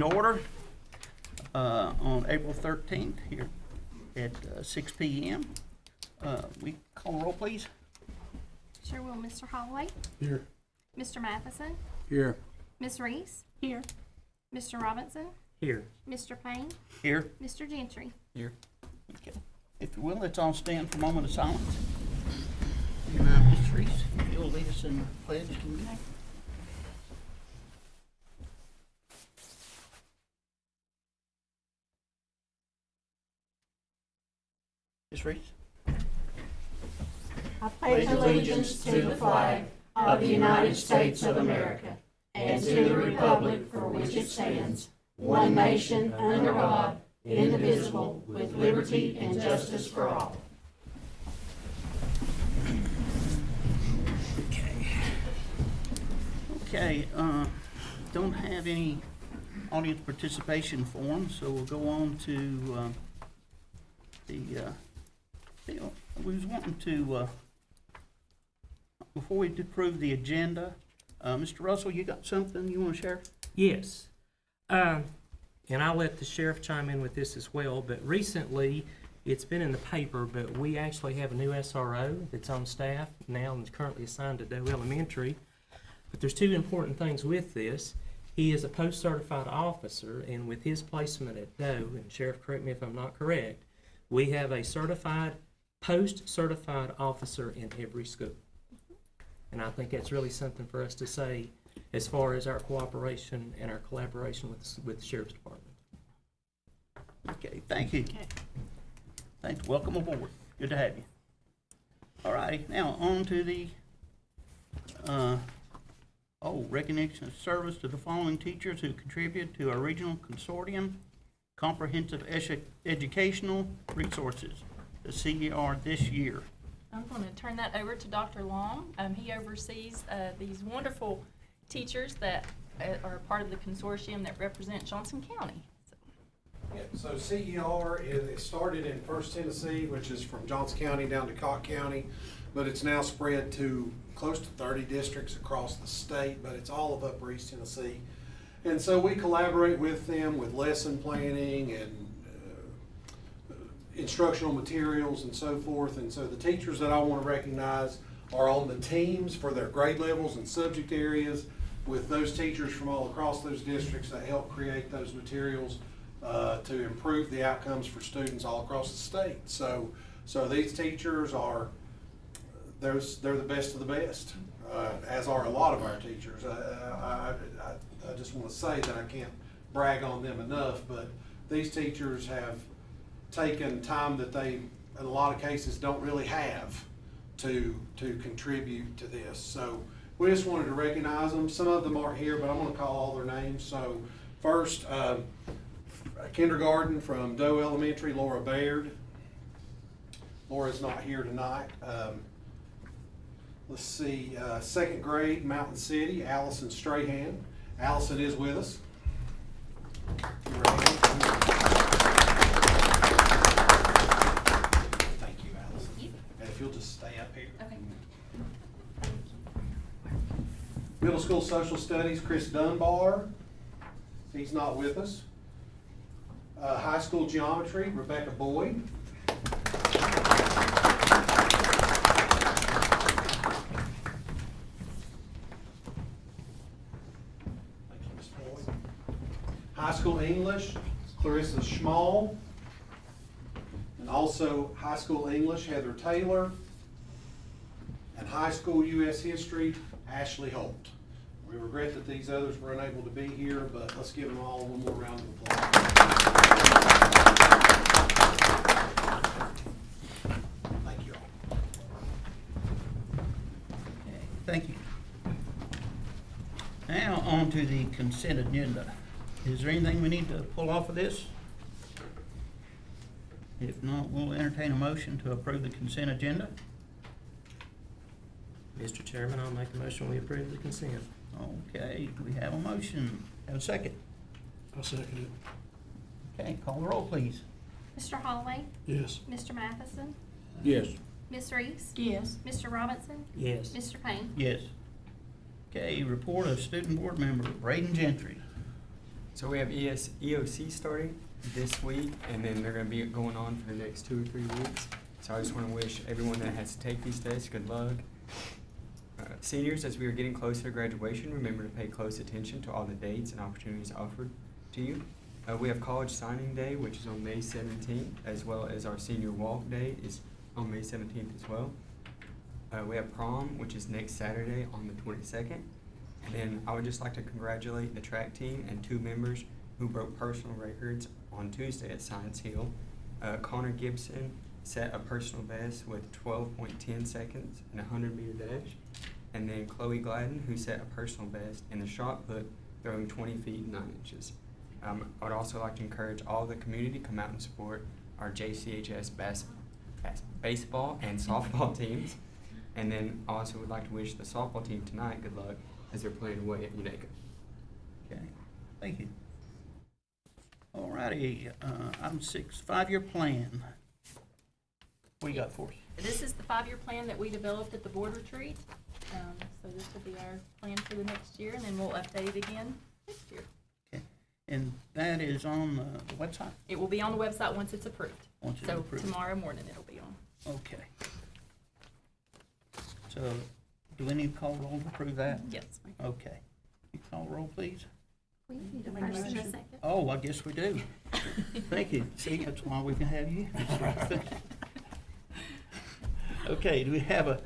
in order on April 13th here at 6 p.m. We call the roll, please. Sure will. Mr. Holloway? Here. Mr. Matheson? Here. Ms. Reese? Here. Mr. Robinson? Here. Mr. Payne? Here. Mr. Gentry? Here. Okay. If you will, let's all stand for a moment of silence. And Ms. Reese, if you'll lead us in the pledge, can you? Ms. Reese? I pledge allegiance to the flag of the United States of America and to the republic for which it stands, one nation, under God, indivisible, with liberty and justice for all. Okay, don't have any audience participation forms, so we'll go on to we was wanting to, before we approve the agenda, Mr. Russell, you got something you want to share? Yes. And I'll let the sheriff chime in with this as well, but recently, it's been in the paper, but we actually have a new SRO that's on staff now and is currently assigned to Doe Elementary. But there's two important things with this. He is a post-certified officer, and with his placement at Doe, and Sheriff, correct me if I'm not correct, we have a certified, post-certified officer in every school. And I think that's really something for us to say as far as our cooperation and our collaboration with the Sheriff's Department. Okay, thank you. Thanks, welcome aboard. Good to have you. All righty, now on to the recognition of service to the following teachers who contribute to our regional consortium, comprehensive educational resources, the CER this year. I'm going to turn that over to Dr. Long. He oversees these wonderful teachers that are part of the consortium that represent Johnson County. Yeah, so CER, it started in First Tennessee, which is from Johnson County down to Cocke County, but it's now spread to close to 30 districts across the state, but it's all of Upper East Tennessee. And so we collaborate with them with lesson planning and instructional materials and so forth. And so the teachers that I want to recognize are on the teams for their grade levels and subject areas with those teachers from all across those districts that help create those materials to improve the outcomes for students all across the state. So these teachers are, they're the best of the best, as are a lot of our teachers. I just want to say that I can't brag on them enough, but these teachers have taken time that they, in a lot of cases, don't really have to contribute to this. So we just wanted to recognize them. Some of them aren't here, but I'm going to call all their names. So first, kindergarten from Doe Elementary, Laura Baird. Laura's not here tonight. Let's see, second grade, Mountain City, Allison Strahan. Allison is with us. Thank you, Allison. And if you'll just stay up here. Okay. Middle school social studies, Chris Dunbar. He's not with us. High school geometry, Rebecca Boyd. Thank you, Ms. Boyd. High school English, Clarissa Schmall. And also high school English, Heather Taylor. And high school U.S. history, Ashley Holt. We regret that these others were unable to be here, but let's give them all one more round of applause. Thank you all. Okay, thank you. Now on to the consent agenda. Is there anything we need to pull off of this? If not, we'll entertain a motion to approve the consent agenda. Mr. Chairman, I'll make a motion we approve the consent. Okay, we have a motion. Have a second. I'll second it. Okay, call the roll, please. Mr. Holloway? Yes. Mr. Matheson? Yes. Ms. Reese? Yes. Mr. Robinson? Yes. Mr. Payne? Yes. Okay, report of student board member Braden Gentry. So we have EOC starting this week, and then they're going to be going on for the next 2 or 3 weeks. So I just want to wish everyone that has to take these tests good luck. Seniors, as we are getting closer to graduation, remember to pay close attention to all the dates and opportunities offered to you. We have College Signing Day, which is on May 17th, as well as our Senior Walk Day is on May 17th as well. We have Prom, which is next Saturday on the 22nd. And then I would just like to congratulate the track team and 2 members who broke personal records on Tuesday at Science Hill. Connor Gibson set a personal best with 12.10 seconds in a 100-meter dash. And then Chloe Gladden, who set a personal best in the shot put, throwing 20 feet 9 inches. I would also like to encourage all the community to come out and support our JCHS baseball and softball teams. And then I also would like to wish the softball team tonight good luck as they're playing away at Unica. Okay, thank you. All righty, item 6, 5-year plan. What do you got for us? This is the 5-year plan that we developed at the board retreat. So this will be our plan for the next year, and then we'll update it again next year. Okay, and that is on the website? It will be on the website once it's approved. Once it's So approved. tomorrow morning it'll be on. Okay. So, do we need to call roll to approve that? Yes. Okay. You call roll, please? We need a Make a first and a motion. second. Oh, I guess we do. Thank you. See, that's why we can have you. Okay, do we have a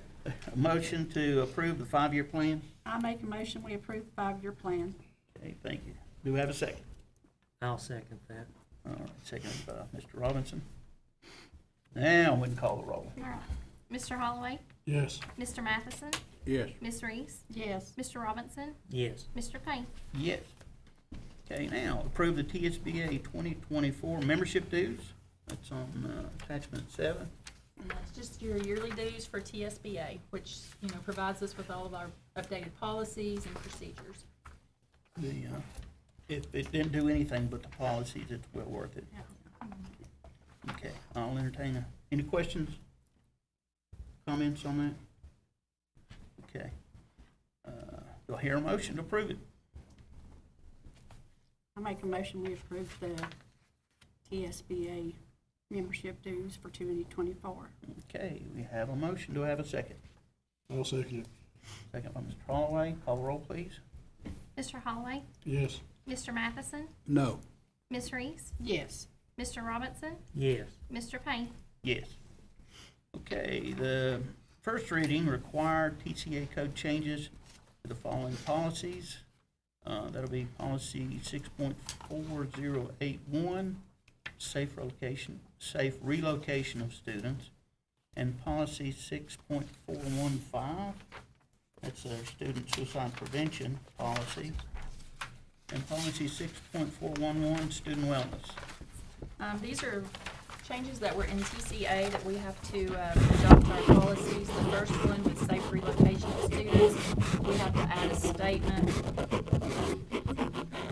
motion to approve the 5-year plan? I make a motion, we approve the 5-year plan. Okay, thank you. Do we have a second? I'll second that. All right, seconded by Mr. Robinson. Now we can call the roll. All right. Mr. Holloway? Yes. Mr. Matheson? Yes. Ms. Reese? Yes. Mr. Robinson? Yes. Mr. Payne? Yes. Okay, now approve the TSBA 2024 membership dues. That's on attachment 7. And that's just your yearly dues for TSBA, which, provides us with all of our updated policies and procedures. If it didn't do anything but the policies, it's well worth it. Okay, I'll entertain any questions, comments on that? Okay. Do I hear a motion to approve it? I make a motion, we approve the TSBA membership dues for 2024. Okay, we have a motion. Do I have a second? I'll second it. Second by Mr. Holloway. Call the roll, please. Mr. Holloway? Yes. Mr. Matheson? No. Ms. Reese? Yes. Mr. Robinson? Yes. Mr. Payne? Yes. Okay, the first reading required TCA code changes to the following policies. That'll be policy 6.4081, safe relocation of students, and policy 6.415, that's our student suicide prevention policy, and policy 6.411, student wellness. These are changes that were in TCA that we have to adopt our policies. The first one with safe relocation of students, we have to add a statement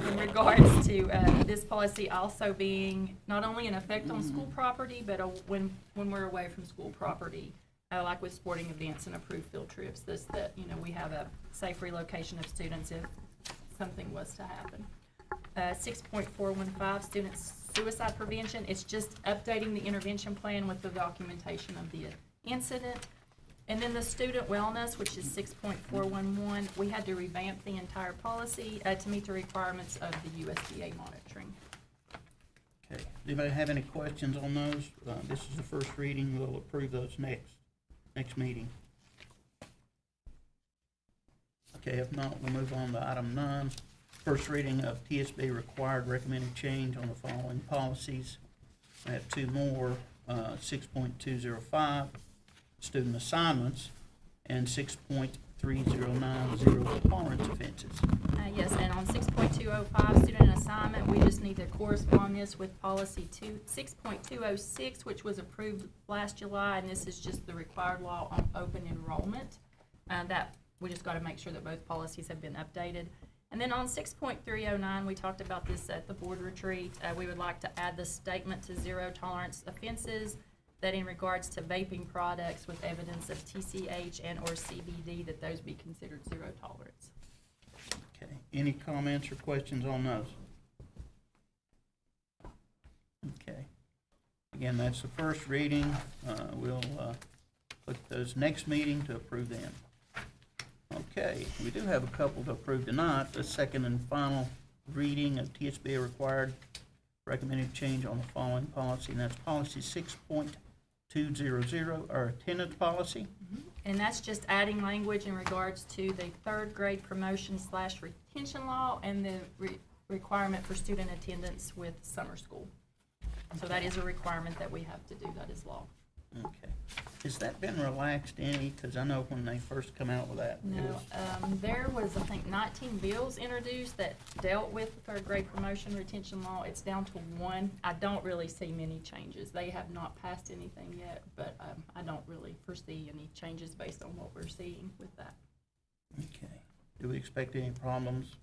in regards to this policy also being not only in effect on school property, but when we're away from school property, like with sporting events and approved field trips, we have a safe relocation of students if something was to happen. 6.415, student suicide prevention. It's just updating the intervention plan with the documentation of the incident. And then the student wellness, which is 6.411, we had to revamp the entire policy to meet the requirements of the USDA monitoring. Okay, does anybody have any questions on those? This is the first reading. We'll approve those next meeting. Okay, if not, we'll move on to item 9. First reading of TSB required recommended change on the following policies. I have 2 more, 6.205, student assignments, and 6.3090, tolerance offenses. Yes, and on 6.205, student assignment, we just need to correspond this with policy 6.206, which was approved last July, and this is just the required law on open enrollment. That we just got to make sure that both policies have been updated. And then on 6.309, we talked about this at the board retreat. We would like to add the statement to zero tolerance offenses, that in regards to vaping products with evidence of TCH and or CBD, that those be considered zero tolerance. Okay, any comments or questions on those? Okay. Again, that's the first reading. We'll put those next meeting to approve them. Okay, we do have a couple to approve tonight. The second and final reading of TSBA required recommended change on the following policy, and that's policy 6.200, our attendance policy. And that's just adding language in regards to the third grade promotion / retention law and the requirement for student attendance with summer school. So that is a requirement that we have to do, that is law. Okay. Has that been relaxed any? Because I know when they first come out with that. it No, was- there was, I think, 19 bills introduced that dealt with the third grade promotion retention law. It's down to 1. I don't really see many changes. They have not passed anything yet, but I don't really foresee any changes based on what we're seeing with that. Okay. Do we expect any problems?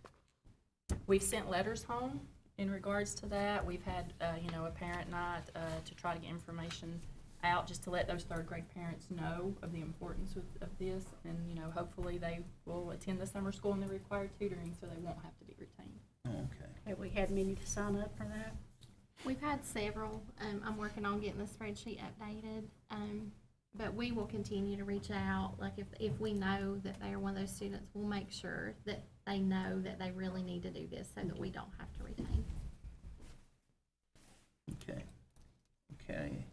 We've sent letters home in regards to that. We've had, a parent night to try to get information out, just to let those third grade parents know of the importance of this. And, hopefully they will attend the summer school and the required tutoring so they won't have to be retained. Okay. Have we had many to sign up for that? We've had several. I'm working on getting the spreadsheet updated. But we will continue to reach out. Like if we know that they are one of those students, we'll make sure that they know that they really need to do this so that we don't have to retain. Okay. Okay.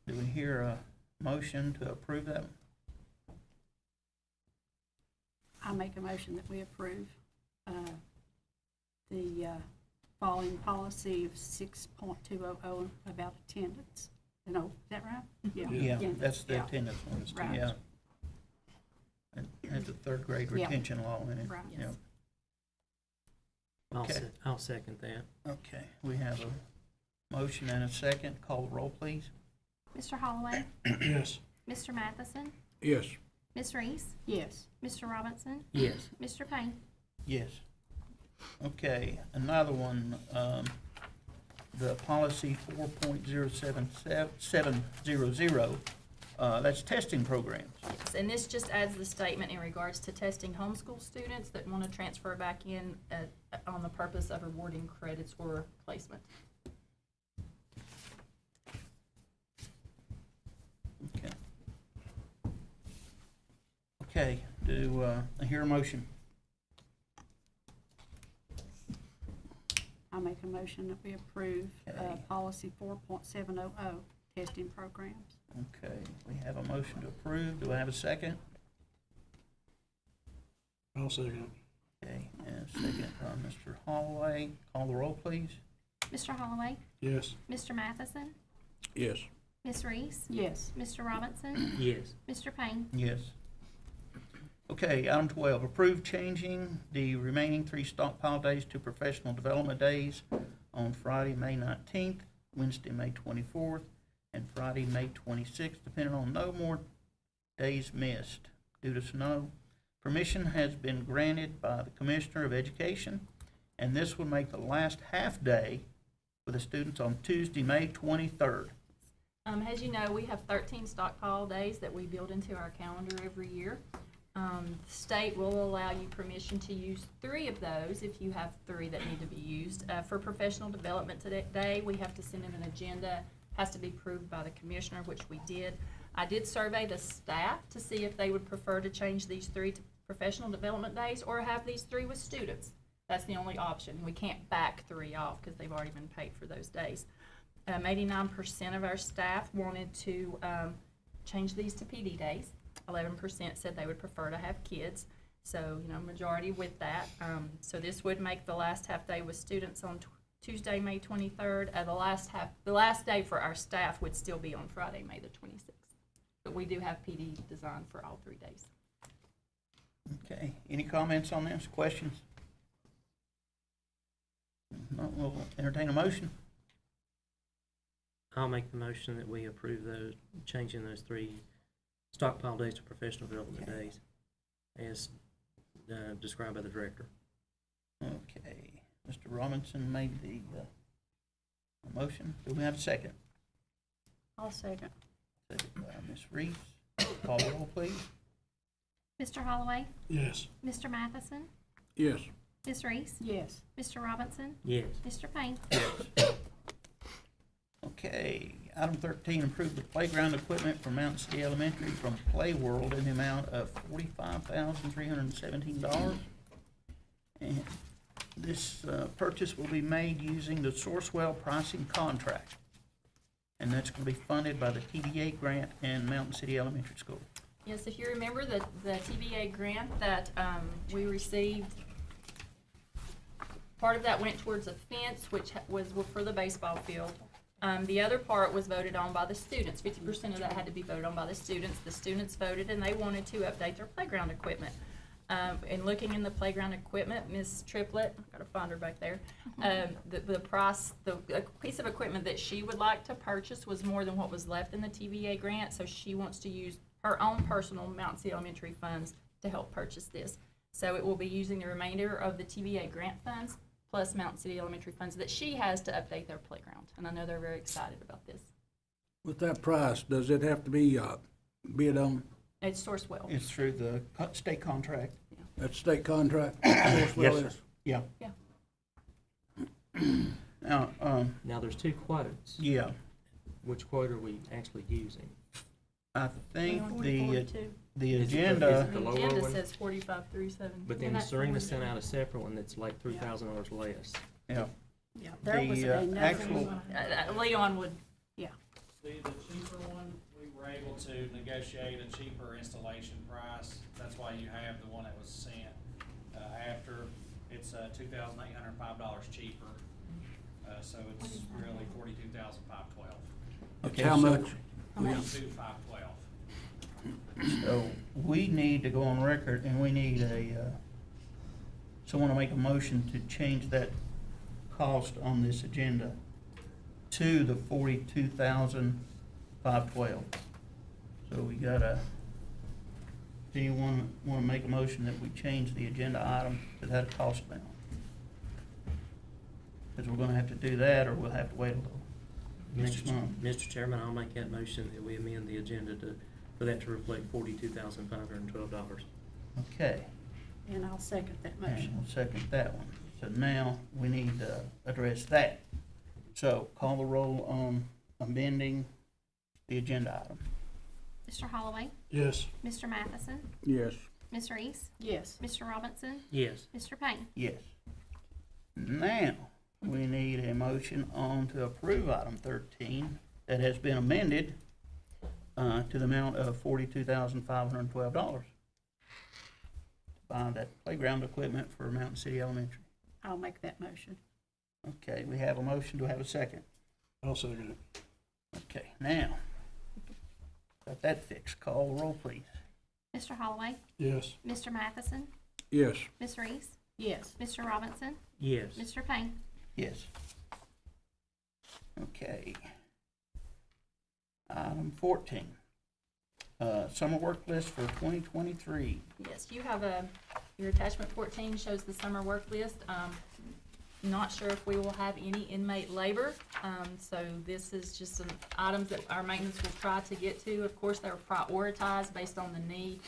Do we hear a motion to approve that? I make a motion that we approve the following policy of 6.200 about attendance. No, is that right? Yeah, that's the Yeah. attendance one, Right. yeah. It has a third grade Yeah. retention law in it. Right. Yeah. I'll, Okay. I'll second that. Okay, we have a motion and a second. Call the roll, please. Mr. Holloway? Yes. Mr. Matheson? Yes. Ms. Reese? Yes. Mr. Robinson? Yes. Mr. Payne? Yes. Okay, another one, the policy 4.07700, that's testing programs. Yes, and this just adds the statement in regards to testing homeschool students that want to transfer back in on the purpose of awarding credits or placement. Okay. Okay, do I hear a motion? I make a motion that we approve Okay. policy 4.700 testing programs. Okay, we have a motion to approve. Do I have a second? I'll second. Okay, and a second from Mr. Holloway. Call the roll, please. Mr. Holloway? Yes. Mr. Matheson? Yes. Ms. Reese? Yes. Mr. Robinson? Yes. Mr. Payne? Yes. Okay, item 12, approve changing the remaining 3 stockpile days to professional development days on Friday, May 19th, Wednesday, May 24th, and Friday, May 26th, depending on no more days missed due to snow. Permission has been granted by the Commissioner of Education, and this will make the last half day for the students on Tuesday, May 23rd. As you know, we have 13 stockpile days that we build into our calendar every year. The state will allow you permission to use 3 of those if you have 3 that need to be used. For professional development today, we have to send in an agenda, has to be approved by the commissioner, which we did. I did survey the staff to see if they would prefer to change these 3 to professional development days or have these 3 with students. That's the only option. We can't back 3 off because they've already been paid for those days. 89% of our staff wanted to change these to PD days. 11% said they would prefer to have kids. So, majority with that. So this would make the last half day with students on Tuesday, May 23rd. The last day for our staff would still be on Friday, May the 26th. But we do have PD designed for all 3 days. Okay, any comments on this, questions? No, we'll entertain a motion. I'll make the motion that we approve those, changing those 3 stockpile days to professional development Okay. days as described by the director. Okay, Mr. Robinson made the motion. Do we have a second? I'll second. Second by Ms. Reese. Call the roll, please. Mr. Holloway? Yes. Mr. Matheson? Yes. Ms. Reese? Yes. Mr. Robinson? Yes. Mr. Payne? Okay, item 13, approve the playground equipment for Mountain City Elementary from Play World in the amount of $45,317. And this purchase will be made using the Sourcewell pricing contract. And that's going to be funded by the TBA Grant and Mountain City Elementary School. Yes, if you remember the TBA grant that we received, part of that went towards a fence, which was for the baseball field. The other part was voted on by the students. 50% of that had to be voted on by the students. The students voted, and they wanted to update their playground equipment. And looking in the playground equipment, Miss Triplett, I've got to find her back there, the price, the piece of equipment that she would like to purchase was more than what was left in the TBA grant, so she wants to use her own personal Mountain City Elementary funds to help purchase this. So it will be using the remainder of the TBA grant funds plus Mountain City Elementary funds that she has to update their playground. And I know they're very excited about this. With that price, does it have to be bid on? It's Sourcewell. It's through the state contract. That state contract? Yes, sir. Yeah. Yeah. Now, Now, there's two quotes. yeah, Which quote are we actually using? I think the Is it the agenda, The lower agenda one? says 45,370. But And then that's the Serena one sent that- out a separate one that's like $3,000 less. yeah, Yeah, there was the another actual, one. Leon would, The cheaper one, we were able to negotiate a cheaper installation price. That's why you have the one that was sent after. It's $2,805 cheaper. So it's really $42,512. okay, How so, much? $42,512. so we need to go on record and we need someone to make a motion to change that cost on this agenda to the $42,512. So we gotta, do you want to make a motion that we change the agenda item to that cost amount? Because we're gonna have to do that, or we'll have to wait a little next month. Mr. Chairman, I'll make that motion that we amend the agenda for that to reflect $42,512. Okay, And I'll second that and motion. I'll second that one. So now we need to address that. So call the roll on amending the agenda item. Mr. Holloway, Yes. Mr. Matheson, Yes. Ms. Reese, Yes. Mr. Robinson, Yes. Mr. Payne. Yes. Now, we need a motion on to approve item 13 that has been amended to the amount of $42,512 to buy that playground equipment for Mountain City Elementary. I'll make that motion. Okay, we have a motion. Do I have a second? I'll second it. Okay, now, got that fixed. Call the roll, please. Mr. Holloway, Yes. Mr. Matheson, Yes. Ms. Reese, Yes. Mr. Robinson, Yes. Mr. Payne. Yes. Okay. Item 14, summer work list for 2023. yes, you have your attachment 14 shows the summer work list. Not sure if we will have any inmate labor, so this is just some items that our maintenance will try to get to. Of course, they're prioritized based on the need,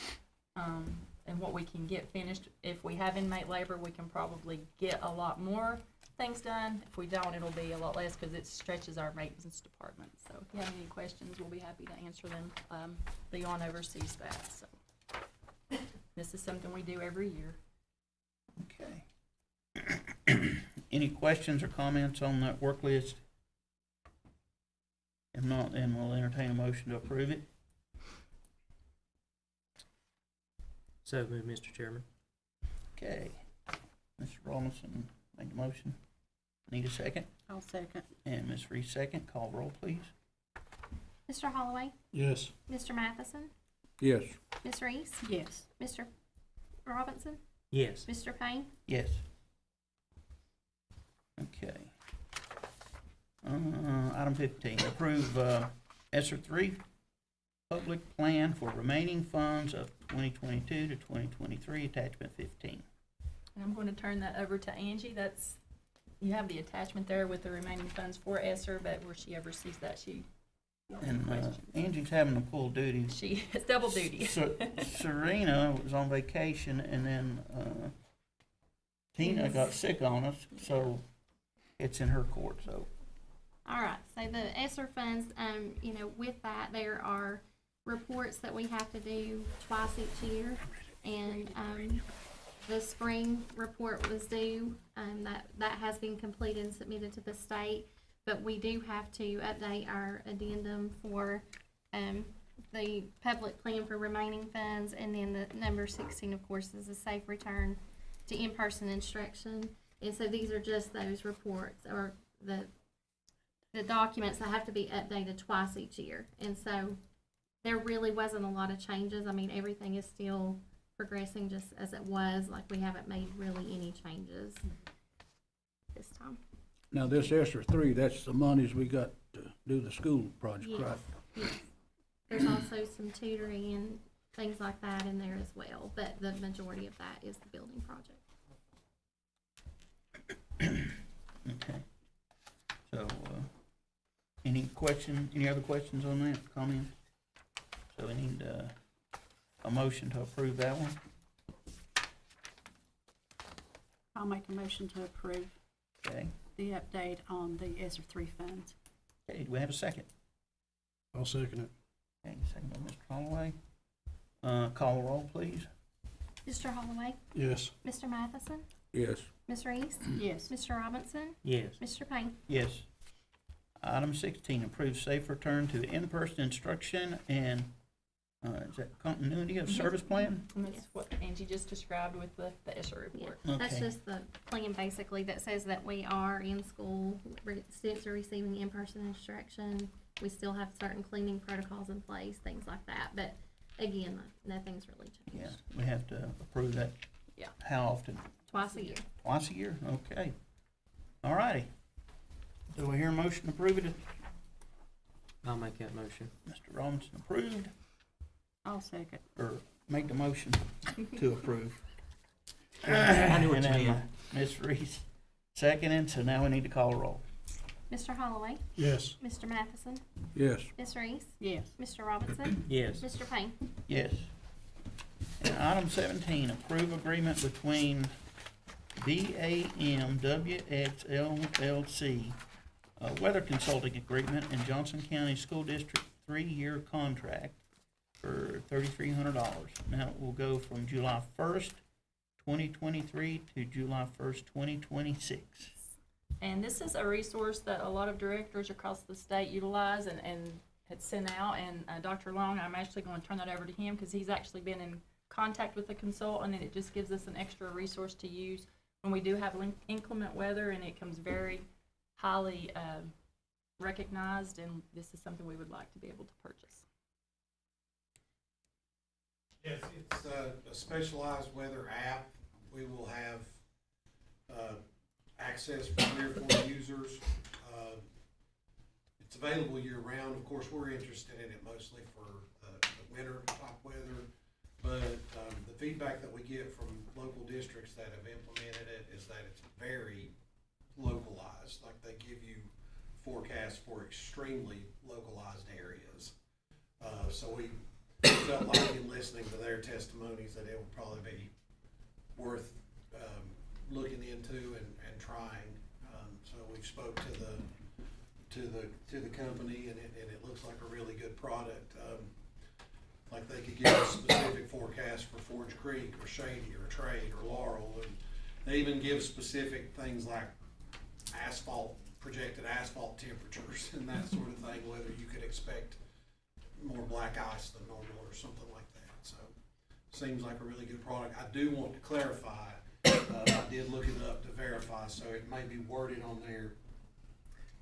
and what we can get finished. If we have inmate labor, we can probably get a lot more things done. If we don't, it'll be a lot less because it stretches our maintenance department. So if you have any questions, we'll be happy to answer them. Leon oversees that, so. This is something we do every year. Okay. Any questions or comments on that work list? If not, then we'll entertain a motion to approve it. So moved, Mr. Chairman. Okay. Mr. Robinson made the motion. Need a second? I'll second. And Ms. Reese second. Call roll, please. Mr. Holloway, Yes. Mr. Matheson, Yes. Ms. Reese, Yes. Mr. Robinson, Yes. Mr. Payne. Yes. Okay. Item 15, approve ESSER 3 public plan for remaining funds of 2022 to 2023, attachment 15. And I'm going to turn that over to Angie. You have the attachment there with the remaining funds for ESSER, but where she oversees that, she. And Angie's having to pull duty. She has double duty. Serena was on vacation, and then Tina got sick on us, so it's in her court. So All right, so the ESSER funds, you know, with that, there are reports that we have to do twice each year. And, the spring report was due, that has been completed and submitted to the state. But we do have to update our addendum for, the public plan for remaining funds. And then the number 16, of course, is a safe return to in-person instruction. And so these are just those reports, or the documents that have to be updated twice each year. And so there really wasn't a lot of changes. I mean, everything is still progressing just as it was. Like, we haven't made really any changes this time. Now, this ESSER 3, that's the monies we got to do the school project, Yes, right? yes. There's also some tutoring and things like that in there as well, but the majority of that is the building project. Okay. So, any other questions on that, comments? So we need, a motion to approve that one. I'll make a motion to approve Okay. the update on the ESSER 3 funds. Okay, do we have a second? I'll second it. Okay, second by Mr. Holloway. Call the roll, please. Mr. Holloway, Yes. Mr. Matheson, Yes. Ms. Reese, Yes. Mr. Robinson, Yes. Mr. Payne. Yes. Item 16, approve safe return to in-person instruction and, is that continuity of service plan? And that's what Angie just described with the ESSER report. That's Okay. just the plan basically that says that we are in school, students are receiving in-person instruction. We still have certain cleaning protocols in place, things like that, but again, nothing's really Yeah, changed. we have to approve that. Yeah. How often? Twice a year. Twice a year? Okay. All righty. Do we hear a motion to approve it? I'll make that motion. Mr. Robinson approved, I'll second. or make the motion to approve. I knew what And you then, meant. Ms. Reese seconded, so now we need to call a roll. Mr. Holloway, Yes. Mr. Matheson, Yes. Ms. Reese, Yes. Mr. Robinson, Yes. Mr. Payne. Yes. And item 17, approve agreement between BAMWX LLC, weather consulting agreement, and Johnson County School District 3-year contract for $3,300. Now it will go from July 1st, 2023 to July 1st, 2026. And this is a resource that a lot of directors across the state utilize and had sent out. And Dr. Long, I'm actually going to turn that over to him because he's actually been in contact with the consultant, and it just gives us an extra resource to use when we do have inclement weather, and it comes very highly recognized, and this is something we would like to be able to purchase. Yes, it's a specialized weather app. We will have access for 3 or 4 users. It's available year-round. Of course, we're interested in it mostly for the winter type weather, but the feedback that we get from local districts that have implemented it is that it's very localized. Like, they give you forecasts for extremely localized areas. So we felt like, in listening to their testimonies, that it would probably be worth looking into and trying. So we've spoke to the company, and it looks like a really good product. Like, they could give us specific forecasts for Forge Creek or Shady or Trade or Laurel, and they even give specific things like projected asphalt temperatures and that sort of thing, whether you could expect more black ice than normal or something like that. So, seems like a really good product. I do want to clarify, I did look it up to verify, so it may be worded on there.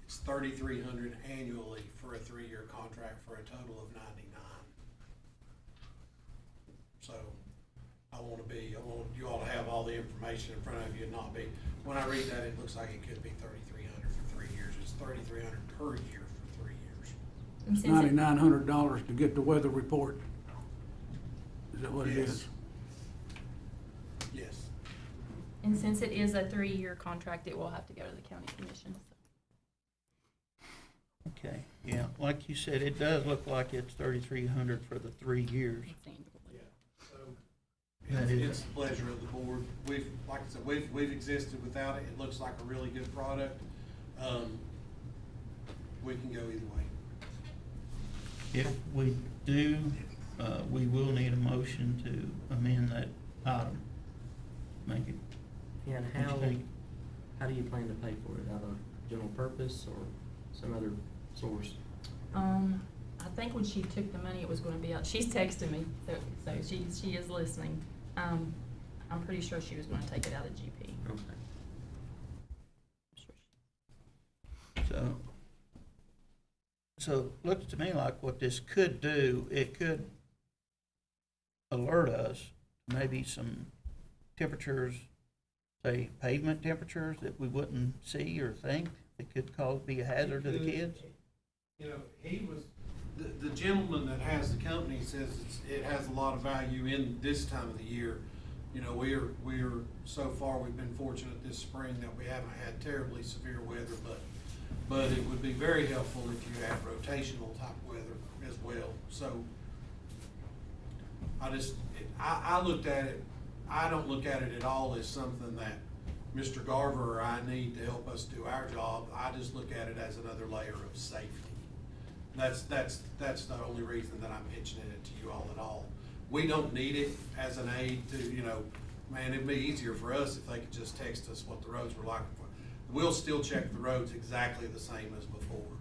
It's $3,300 annually for a 3-year contract for a total of $99. So, I want you all to have all the information in front of you and not be, when I read that, it looks like it could be $3,300 for 3 years. It's $3,300 per year for 3 years. And since it- $9,900 to get the weather report. Is that what it Yes. is? Yes. And since it is a 3-year contract, it will have to go to the county commission. Okay, yeah, like you said, it does look like it's $3,300 for the 3 years. It's annually. So, That is- it's the pleasure of the board. Like I said, we've existed without it. It looks like a really good product. we can go either way. If we do, we will need a motion to amend that item. Make it, And how do you plan to pay for it? Out of general purpose or some other source? I think when she took the money, it was gonna be out, she's texting me, so she is listening. I'm pretty sure she was gonna take it out of GP. Okay. so looks to me like what this could do, it could alert us to maybe some temperatures, say pavement temperatures that we wouldn't see or think that could be a hazard to the kids. You know, he was, the gentleman that has the company says it has a lot of value in this time of the year. You know, we're so far, we've been fortunate this spring that we haven't had terribly severe weather, but it would be very helpful if you had rotational type weather as well. So I looked at it, I don't look at it at all as something that Mr. Garver or I need to help us do our job. I just look at it as another layer of safety. That's the only reason that I'm pitching it to you all at all. We don't need it as an aid to, you know, man, it'd be easier for us if they could just text us what the roads were like. We'll still check the roads exactly the same as before.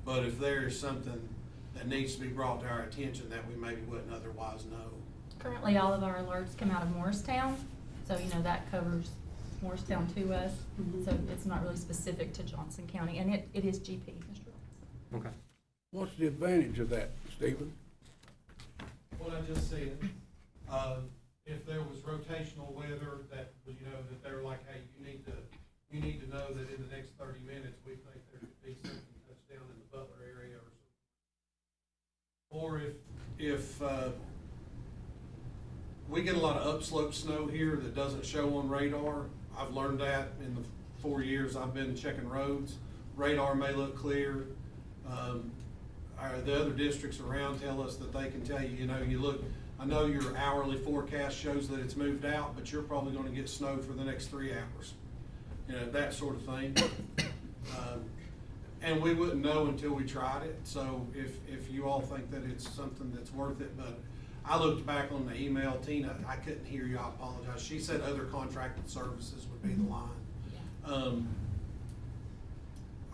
But if there's something that needs to be brought to our attention that we maybe wouldn't otherwise know. Currently, all of our alerts come out of Morristown, so you know that covers Morristown to us. So it's not really specific to Johnson County, and it is GP, Mr. Robinson. Okay. What's the advantage of that, Stephen? What I just said, if there was rotational weather that, you know, that they're like, hey, you need to know that in the next 30 minutes, we think there could be something touchdown in the Butler area or something. Or if we get a lot of upslope snow here that doesn't show on radar. I've learned that in the 4 years I've been checking roads. Radar may look clear. The other districts around tell us that they can tell you, you know, you look, I know your hourly forecast shows that it's moved out, but you're probably gonna get snow for the next 3 hours. You know, that sort of thing. And we wouldn't know until we tried it, so if you all think that it's something that's worth it, but I looked back on the email, Tina, I couldn't hear you, I apologize. She said other contracted services would be the line.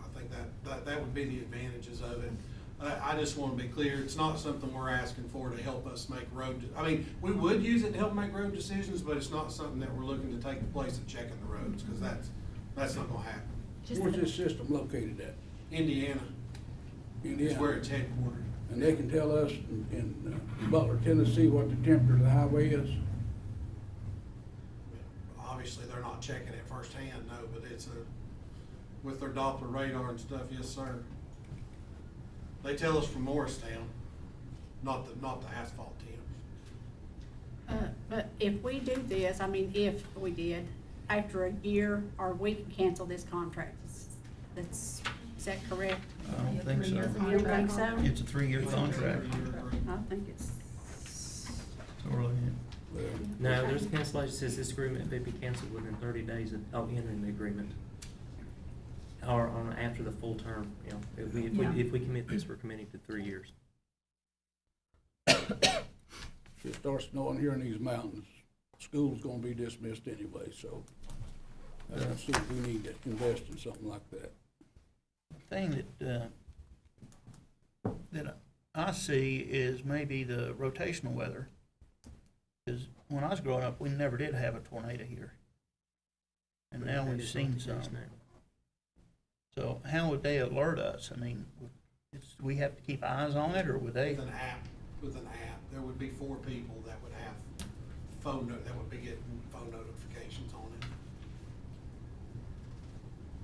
I think that would be the advantages of it. I just want to be clear, it's not something we're asking for to help us make I mean, we would use it to help make road decisions, but it's not something that we're looking to take the place of checking the roads, because that's not gonna happen. Where's this system located at? Indiana is where it's headquartered. And they can tell us in Butler, Tennessee, what the temperature of the highway is? Obviously, they're not checking it firsthand, no, but it's with their Doppler radar and stuff, yes, sir. They tell us from Morristown, not the asphalt temps. But if we do this, I mean, if we did, after a year, or we can cancel this contract, is that correct? I don't think so. You don't think so? It's a 3-year contract. I think it's, So we're looking at No, there's a cancellation, says this agreement may be canceled within 30 days of entering the agreement. Or after the full term, you know, if we commit this, we're committing to 3 years. If it starts snowing here in these mountains, school's gonna be dismissed anyway, so I don't see if we need to invest in something like that. The thing that I see is maybe the rotational weather. Because when I was growing up, we never did have a tornado here. And now we've seen some. So how would they alert us? I mean, we have to keep eyes on it, or would they? With an app, there would be 4 people that would have that would be getting phone notifications on it.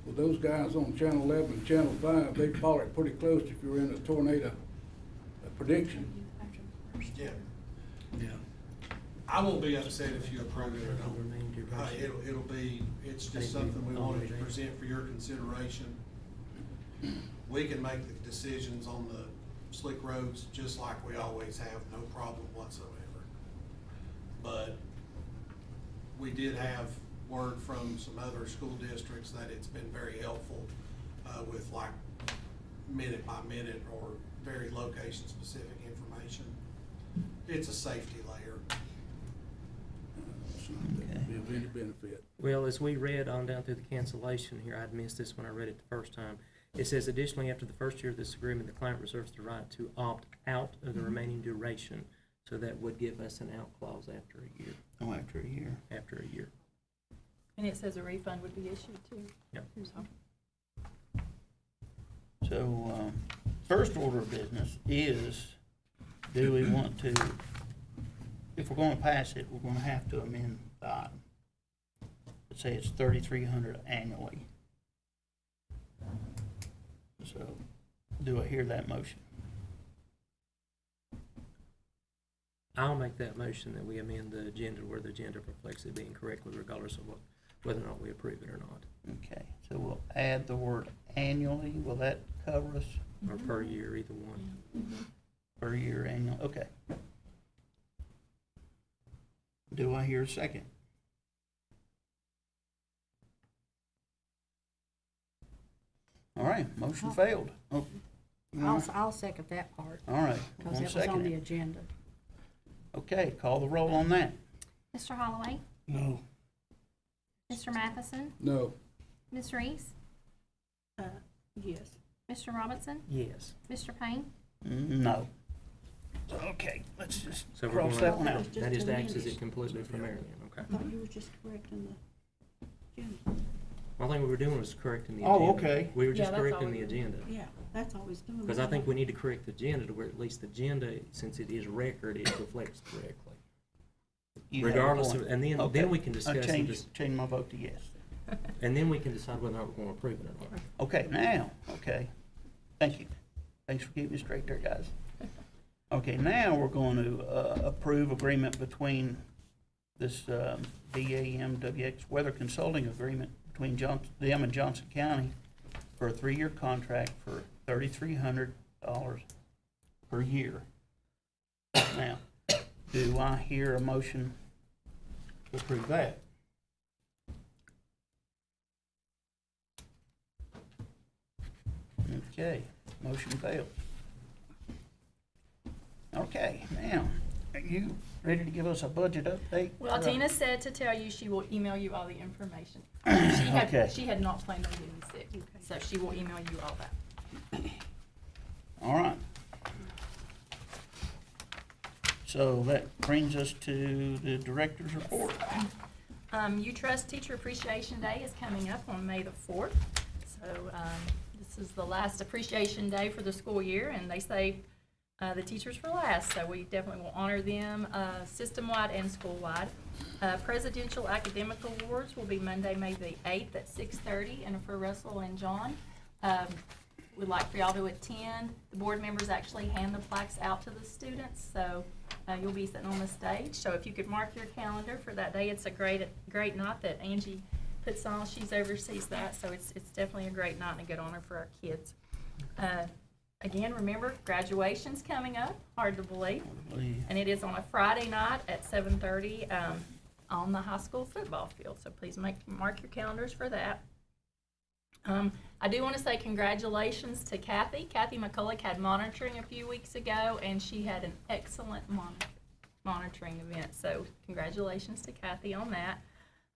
Well, those guys on Channel 11 and Channel 5, they follow it pretty close if you're in a tornado prediction. Yeah. Yeah. I won't be upset if you approve it or don't. It's just something we wanted to present for your consideration. We can make the decisions on the slick roads just like we always have, no problem whatsoever. But we did have word from some other school districts that it's been very helpful with like minute by minute or very location specific information. It's a safety layer. It's not that be of any benefit. Well, as we read on down through the cancellation here, I'd missed this when I read it the first time. It says additionally, after the first year of this agreement, the client reserves the right to opt out of the remaining duration. So that would give us an out clause after a year. Oh, after a year. After a year. And it says a refund would be issued too. Yep. So, So, first order of business is, do we want to, if we're gonna pass it, we're gonna have to amend the item. Let's say it's $3,300 annually. So, do I hear that motion? I'll make that motion that we amend the agenda where the agenda reflects it being correctly regardless of whether or not we approve it or not. Okay, so we'll add the word annually. Will that cover us? Or per year, either one. Per year annual, okay. Do I hear a second? All right, motion failed. Oh, I'll second that part, all right, because one it was on second. the agenda. Okay, call the roll on that. Mr. Holloway, No. Mr. Matheson, No. Ms. Reese, Yes. Mr. Robinson, Yes. Mr. Payne. No. So, okay, let's just So we're cross going that one to, out. that is to access it completely from Marion, okay? I thought you were just correcting the agenda. One thing we were doing was correcting the agenda. Oh, okay. We were Yeah, just that's all correcting we the were agenda. Yeah, that's all he's doing. Because I think we need to correct the agenda to where at least the agenda, since it is record, it reflects correctly. You have a Regardless point. of, and Okay. then we can I discuss, change my vote to yes. and then we can decide whether or not we're going to approve it or not. Okay, now, okay, thank you. Thanks for keeping me straight there, guys. Okay, now we're going to approve agreement between this BAMWX Weather Consulting Agreement between them and Johnson County for a 3-year contract for $3,300 per year. Now, do I hear a motion to approve that? Okay, motion failed. Okay, now, are you ready to give us a budget update? well, Tina said to tell you she will email you all the information. Okay. She had not planned on getting sick, so she will email you all that. All right. So that brings us to the director's report. U-Trust Teacher Appreciation Day is coming up on May the 4th. So this is the last appreciation day for the school year, and they say the teachers for last, so we definitely will honor them system-wide and school-wide. Presidential Academic Awards will be Monday, May the 8th at 6:30, and for Russell and John, we'd like for y'all to attend. The board members actually hand the plaques out to the students, so you'll be sitting on the stage. So if you could mark your calendar for that day, it's a great night that Angie puts on. She's oversees that, so it's definitely a great night and a good honor for our kids. Again, remember, graduation's coming up, hard to believe, and it is on a Friday night at 7:30 on the high school football field, so please mark your calendars for that. I do want to say congratulations to Kathy. Kathy McCulloch had monitoring a few weeks ago, and she had an excellent monitoring event, so congratulations to Kathy on that.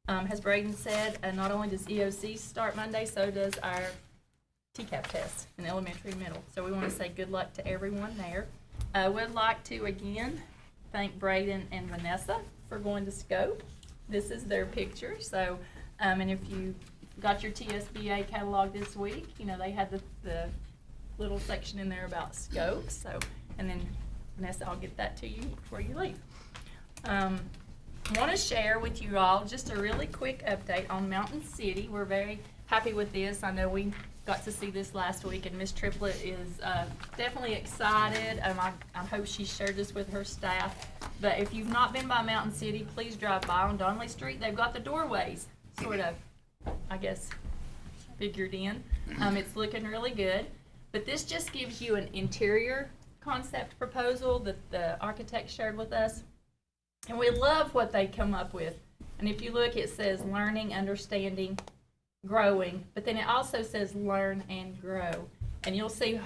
As Braden said, not only does EOC start Monday, so does our TCAP test in elementary and middle. So we want to say good luck to everyone there. Would like to again thank Braden and Vanessa for going to Scope. This is their picture. So, and if you got your TSBA catalog this week, you know, they had the little section in there about Scope. So, and then Vanessa, I'll get that to you before you leave. Want to share with you all just a really quick update on Mountain City. We're very happy with this. I know we got to see this last week, and Miss Triplett is definitely excited. I hope she shared this with her staff. But if you've not been by Mountain City, please drive by on Donnelly Street. They've got the doorways sort of, I guess, figured in. It's looking really good. But this just gives you an interior concept proposal that the architect shared with us. And we love what they come up with. And if you look, it says learning, understanding, growing, but then it also says learn and grow. And you'll see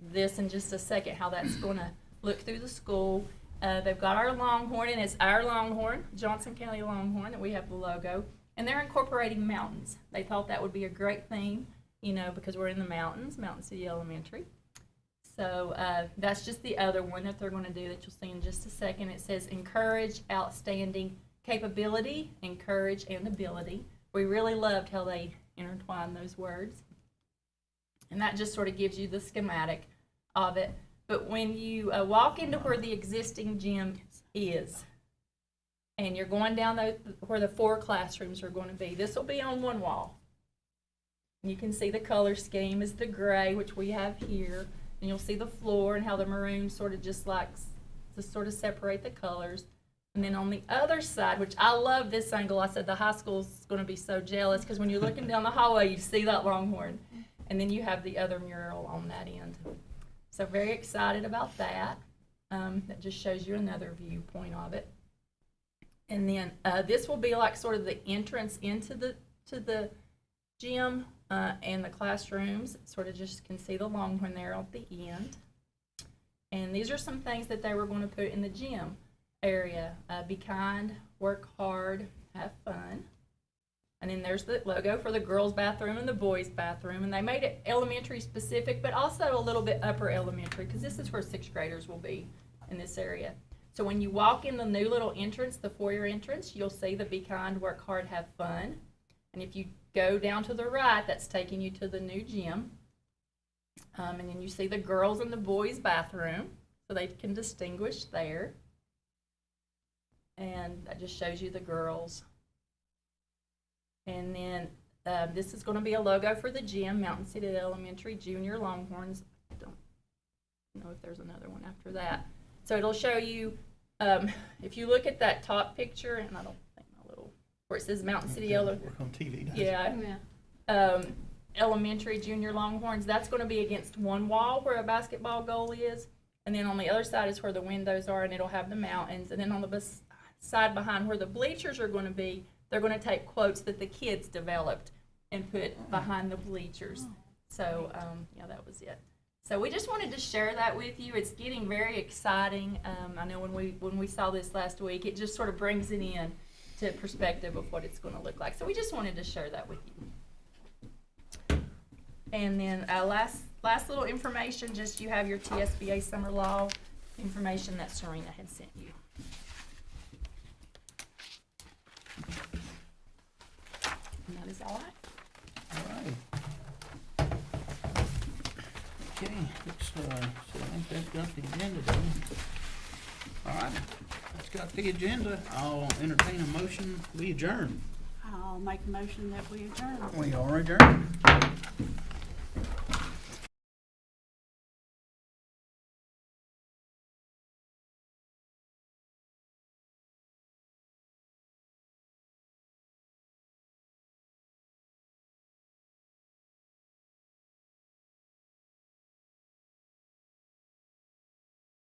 this in just a second, how that's gonna look through the school. They've got our Longhorn, and it's our Longhorn, Johnson County Longhorn, that we have the logo. And they're incorporating mountains. They thought that would be a great theme, you know, because we're in the mountains, Mountain City Elementary. So that's just the other one that they're gonna do that you'll see in just a second. It says encourage outstanding capability, encourage, and ability. We really loved how they intertwined those words. And that just sort of gives you the schematic of it. But when you walk into where the existing gym is, and you're going down where the 4 classrooms are going to be, this will be on one wall. And you can see the color scheme is the gray, which we have here. And you'll see the floor and how the maroon sort of just likes to sort of separate the colors. And then on the other side, which I love this angle, I said the high school's going to be so jealous because when you're looking down the hallway, you see that Longhorn. And then you have the other mural on that end. So very excited about that. That just shows you another viewpoint of it. And then this will be like sort of the entrance into the gym and the classrooms. Sort of just can see the Longhorn there at the end. And these are some things that they were going to put in the gym area. Be kind, work hard, have fun. And then there's the logo for the girls' bathroom and the boys' bathroom. And they made it elementary specific, but also a little bit upper elementary, because this is where 6th graders will be in this area. So when you walk in the new little entrance, the foyer entrance, you'll see the be kind, work hard, have fun. And if you go down to the right, that's taking you to the new gym. And then you see the girls' and the boys' bathroom, so they can distinguish there. And that just shows you the girls. And then this is going to be a logo for the gym, Mountain City Elementary Junior Longhorns. I don't know if there's another one after that. So it'll show you, if you look at that top picture, and I don't think my little, where it says Mountain City Elementary. Work on TV. Yeah. Elementary Junior Longhorns, that's going to be against one wall where a basketball goal is. And then on the other side is where the windows are, and it'll have the mountains. And then on the side behind where the bleachers are going to be, they're going to take quotes that the kids developed and put behind the bleachers. So, yeah, that was it. So we just wanted to share that with you. It's getting very exciting. I know when we saw this last week, it just sort of brings it in to perspective of what it's going to look like. So we just wanted to share that with you. And then last little information, just you have your TSBA summer law information that Serena had sent you. And that is all right. All right. Okay, so I think that's got the agenda done. All right, that's got the agenda. I'll entertain a motion. We adjourn. I'll make a motion that we adjourn. We are adjourned.